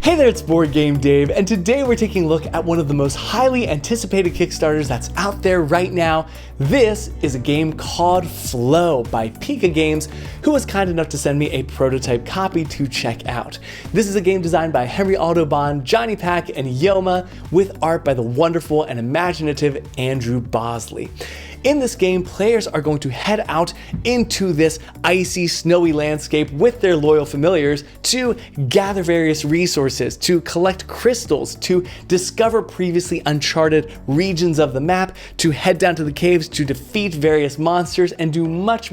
Hey there, it's BoardGameDave, and today we're taking a look at one of the most highly anticipated Kickstarters that's out there right now. This is a game called FLOE by Pika Games, who was kind enough to send me a prototype copy to check out. This is a game designed by Henry Audubon, Johnny Pack, and Yoma, with art by the wonderful and imaginative Andrew Bosley. In this game, players are going to head out into this icy, snowy landscape with their loyal familiars to gather various resources, to collect crystals, to discover previously uncharted regions of the map, to head down to the caves to defeat various monsters, and do much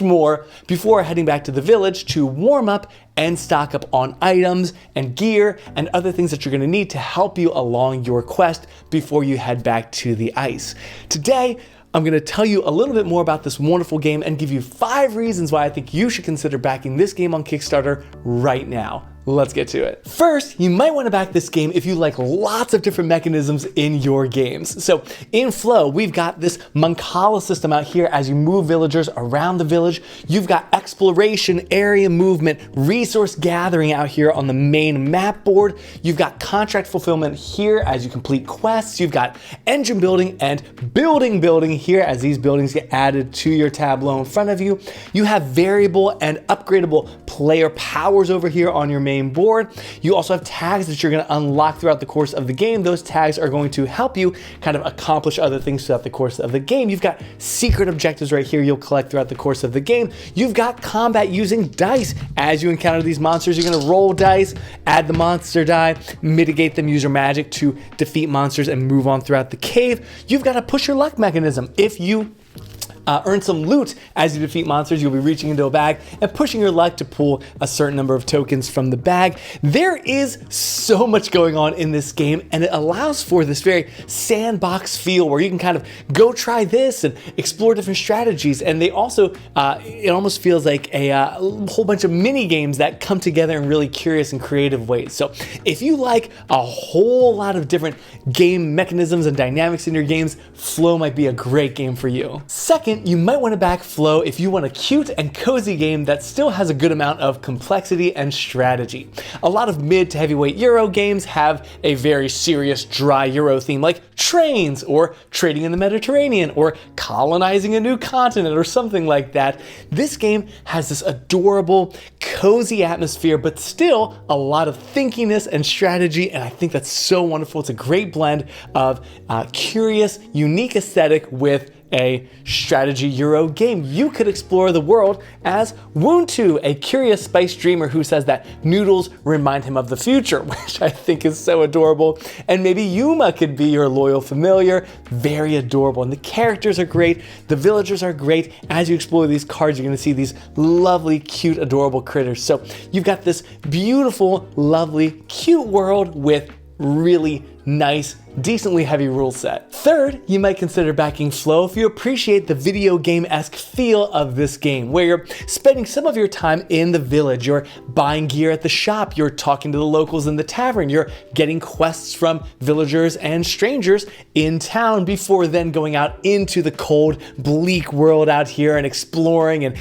more before heading back to the village to warm up and stock up on items and gear and other things that you're going to need to help you along your quest before you head back to the ice. Today, I'm going to tell you a little bit more about this wonderful game and give you 5 reasons why I think you should consider backing this game on Kickstarter right now. Let's get to it. First, you might want to back this game if you like lots of different mechanisms in your games. So in FLOE, we've got this Mancala system out here as you move villagers around the village. You've got exploration, area movement, resource gathering out here on the main map board. You've got contract fulfillment here as you complete quests. You've got engine building and building here as these buildings get added to your tableau in front of you. You have variable and upgradable player powers over here on your main board. You also have tags that you're going to unlock throughout the course of the game. Those tags are going to help you kind of accomplish other things throughout the course of the game. You've got secret objectives right here you'll collect throughout the course of the game. You've got combat using dice. As you encounter these monsters, you're going to roll dice, add the monster die, mitigate them, use your magic to defeat monsters and move on throughout the cave. You've got a push your luck mechanism. If you earn some loot as you defeat monsters, you'll be reaching into a bag and pushing your luck to pull a certain number of tokens from the bag. There is so much going on in this game, and it allows for this very sandbox feel where you can kind of go try this and explore different strategies. And they also, it almost feels like a whole bunch of mini games that come together in really curious and creative ways. So if you like a whole lot of different game mechanisms and dynamics in your games, FLOE might be a great game for you. Second, you might want to back FLOE if you want a cute and cozy game that still has a good amount of complexity and strategy. A lot of mid to heavyweight Euro games have a very serious, dry Euro theme like trains or trading in the Mediterranean or colonizing a new continent or something like that. This game has this adorable, cozy atmosphere, but still a lot of thinkiness and strategy, and I think that's so wonderful. It's a great blend of curious, unique aesthetic with a strategy Euro game. You could explore the world as Woontu, a curious spice dreamer who says that noodles remind him of the future, which I think is so adorable. And maybe Yuma could be your loyal familiar, very adorable. And the characters are great, the villagers are great. As you explore these cards, you're gonna see these lovely, cute, adorable critters. So you've got this beautiful, lovely, cute world with really nice, decently heavy rule set. Third, you might consider backing FLOE if you appreciate the video game-esque feel of this game, where you're spending some of your time in the village, you're buying gear at the shop, you're talking to the locals in the tavern, you're getting quests from villagers and strangers in town before then going out into the cold, bleak world out here and exploring and,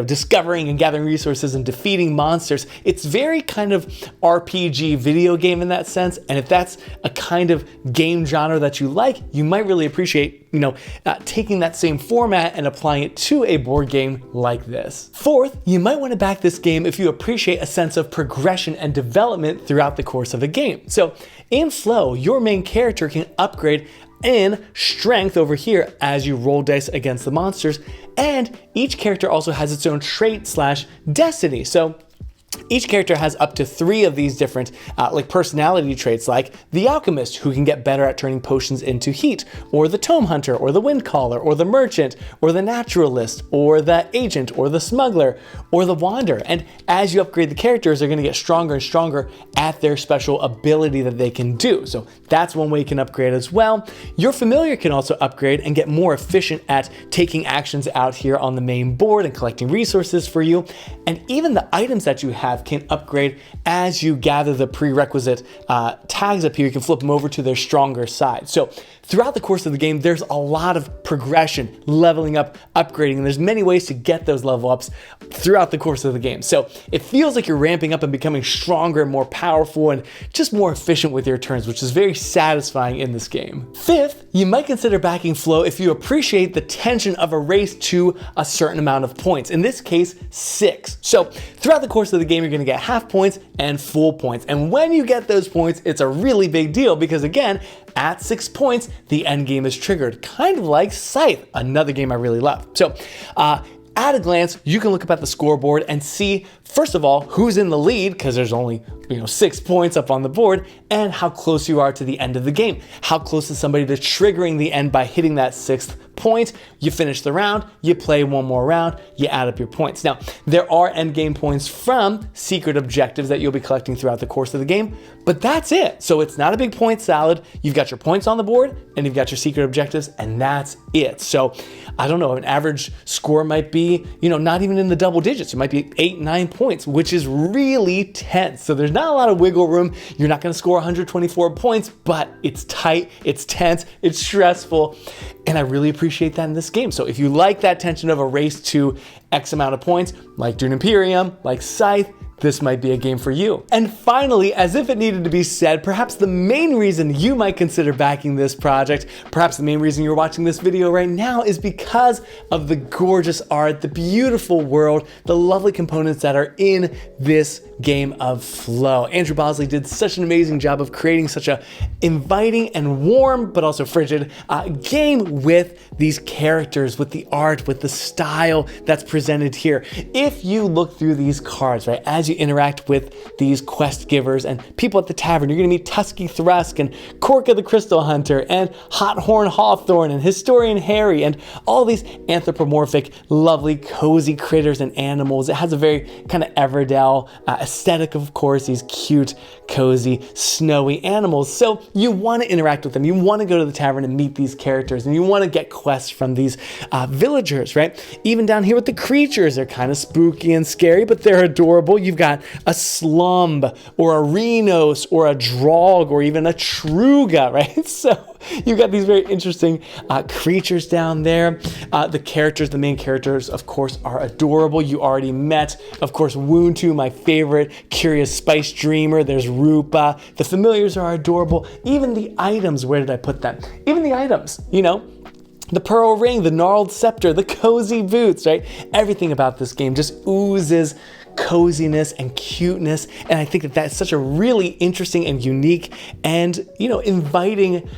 discovering and gathering resources and defeating monsters. It's very kind of RPG video game in that sense, and if that's a kind of game genre that you like, you might really appreciate, taking that same format and applying it to a board game like this. Fourth, you might want to back this game if you appreciate a sense of progression and development throughout the course of a game. So in FLOE, your main character can upgrade in strength over here as you roll dice against the monsters, and each character also has its own trait / destiny. So each character has up to 3 of these different personality traits, like the alchemist, who can get better at turning potions into heat, or the tome hunter, or the wind caller, or the merchant, or the naturalist, or the agent, or the smuggler, or the wanderer. And as you upgrade the characters, they're going to get stronger and stronger at their special ability that they can do. So that's one way you can upgrade as well. Your familiar can also upgrade and get more efficient at taking actions out here on the main board and collecting resources for you. And even the items that you have have can upgrade as you gather the prerequisite tags up here. You can flip them over to their stronger side. So throughout the course of the game, there's a lot of progression, leveling up, upgrading, and there's many ways to get those level ups throughout the course of the game. So it feels like you're ramping up and becoming stronger, more powerful, and just more efficient with your turns, which is very satisfying in this game. Fifth, you might consider backing FLOE if you appreciate the tension of a race to a certain amount of points. In this case, 6. So throughout the course of the game, you're gonna get half points and full points. And when you get those points, it's a really big deal because again, at 6 points, the end game is triggered, kind of like Scythe, another game I really love. So at a glance, you can look up at the scoreboard and see, first of all, who's in the lead, because there's only 6 points up on the board, and how close you are to the end of the game. How close is somebody to triggering the end by hitting that 6th point? You finish the round, you play one more round, you add up your points. Now, there are end game points from secret objectives that you'll be collecting throughout the course of the game, but that's it. So it's not a big point salad. You've got your points on the board and you've got your secret objectives, and that's it. So I don't know, an average score might be, not even in the double digits. It might be 8, 9 points, which is really tense. So there's not a lot of wiggle room. You're not gonna score 124 points, but it's tight, it's tense, it's stressful, and I really appreciate that in this game. So if you like that tension of a race to X amount of points, like Dune Imperium, like Scythe, this might be a game for you. And finally, as if it needed to be said, perhaps the main reason you might consider backing this project, perhaps the main reason you're watching this video right now, is because of the gorgeous art, the beautiful world, the lovely components that are in this game of FLOE. Andrew Bosley did such an amazing job of creating such a inviting and warm, but also frigid game with these characters, with the art, with the style that's presented here. If you look through these cards, right, as you interact with these quest givers and people at the tavern, you're gonna meet Tusky Thrusk and Korka the Crystal Hunter and Hot Horn Hawthorne and Historian Harry and all these anthropomorphic, lovely, cozy critters and animals. It has a very kind of Everdell aesthetic, of course, these cute, cozy, snowy animals. So you want to interact with them. You want to go to the tavern and meet these characters, and you want to get quests from these villagers, right? Even down here with the creatures, they're kind of spooky and scary, but they're adorable. You've got a Slumb or a Rhinos or a Drog or even a Truga, right? So you've got these very interesting creatures down there. The characters, the main characters, of course, are adorable. You already met, of course, Woontu, my favorite, Curious Spice Dreamer. There's Rupa. The familiars are adorable. Even the items, where did I put them? Even the items, the pearl ring, the gnarled scepter, the cozy boots, right? Everything about this game just oozes coziness and cuteness, and I think that that's such a really interesting and unique and inviting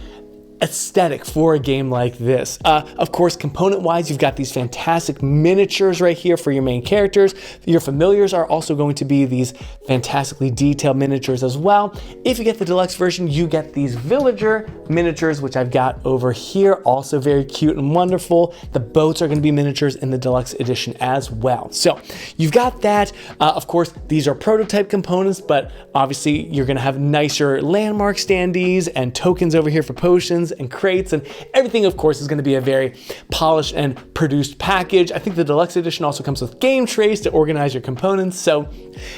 aesthetic for a game like this. Of course, component-wise, you've got these fantastic miniatures right here for your main characters. Your familiars are also going to be these fantastically detailed miniatures as well. If you get the deluxe version, you get these villager miniatures, which I've got over here, also very cute and wonderful. The boats are going to be miniatures in the deluxe edition as well. So you've got that. Of course, these are prototype components, but obviously you're going to have nicer landmark standees and tokens over here for potions and crates, and everything, of course, is going to be a very polished and produced package. I think the deluxe edition also comes with game trays to organize your components. So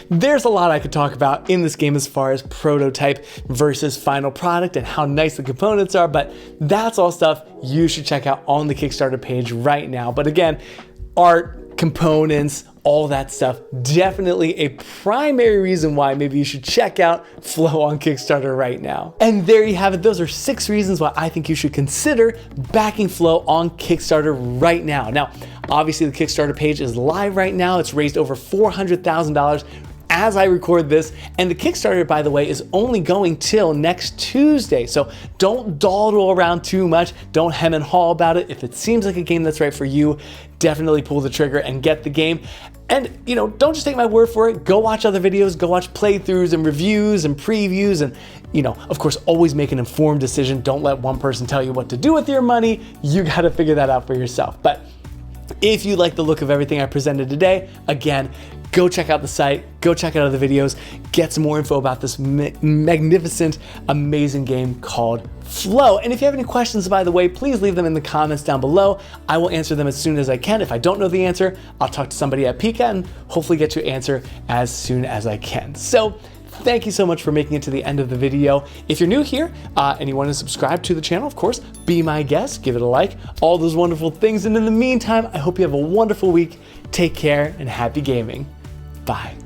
there's a lot I could talk about in this game as far as prototype versus final product and how nice the components are, but that's all stuff you should check out on the Kickstarter page right now. But again, art, components, all that stuff, definitely a primary reason why maybe you should check out FLOE on Kickstarter right now. And there you have it. Those are 6 reasons why I think you should consider backing FLOE on Kickstarter right now. Now, obviously the Kickstarter page is live right now. It's raised over $400,000 as I record this, and the Kickstarter, by the way, is only going till next Tuesday. So don't dawdle around too much. Don't hem and haw about it. If it seems like a game that's right for you, definitely pull the trigger and get the game. And don't just take my word for it. Go watch other videos, go watch playthroughs and reviews and previews, and of course, always make an informed decision. Don't let one person tell you what to do with your money. You got to figure that out for yourself. But if you like the look of everything I presented today, again, go check out the site, go check out other videos, get some more info about this magnificent, amazing game called FLOE. And if you have any questions, by the way, please leave them in the comments down below. I will answer them as soon as I can. If I don't know the answer, I'll talk to somebody at Pika and hopefully get you an answer as soon as I can. So thank you so much for making it to the end of the video. If you're new here and you want to subscribe to the channel, of course, be my guest, give it a like, all those wonderful things. And in the meantime, I hope you have a wonderful week. Take care and happy gaming. Bye.